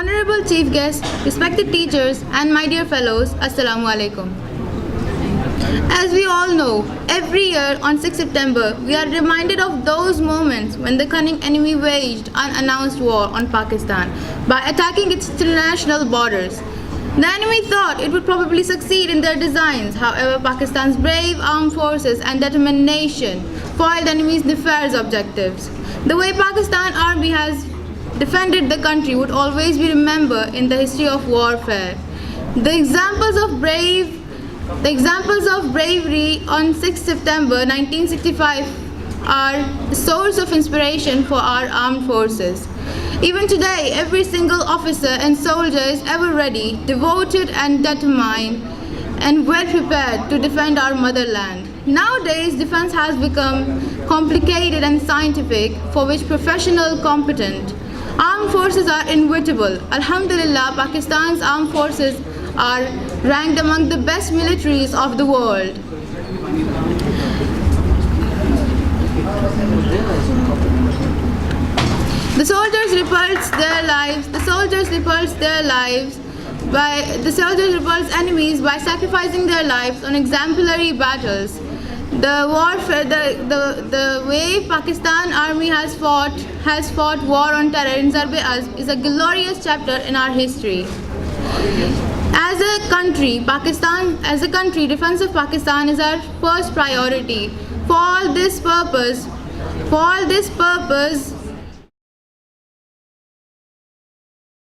Honorable Chief Guest, respected teachers, and my dear fellows, Assalamu Alaikum. As we all know, every year on 6 September, we are reminded of those moments when the cunning enemy waged unannounced war on Pakistan by attacking its international borders. The enemy thought it would probably succeed in their designs. However, Pakistan's brave armed forces and determination foiled the enemy's nefarious objectives. The way Pakistan Army has defended the country would always be remembered in the history of warfare. The examples of bravery on 6 September 1965 are a source of inspiration for our armed forces. Even today, every single officer and soldier is ever ready, devoted and determined, and well prepared to defend our motherland. Nowadays, defense has become complicated and scientific, for which professional, competent armed forces are inevitable. Alhamdulillah, Pakistan's armed forces are ranked among the best militaries of the world. The soldiers repulsed enemies by sacrificing their lives on exemplary battles. The way Pakistan Army has fought war on terror in Zarb-e-Azb is a glorious chapter in our history. As a country, defense of Pakistan is our first priority. For all this purpose,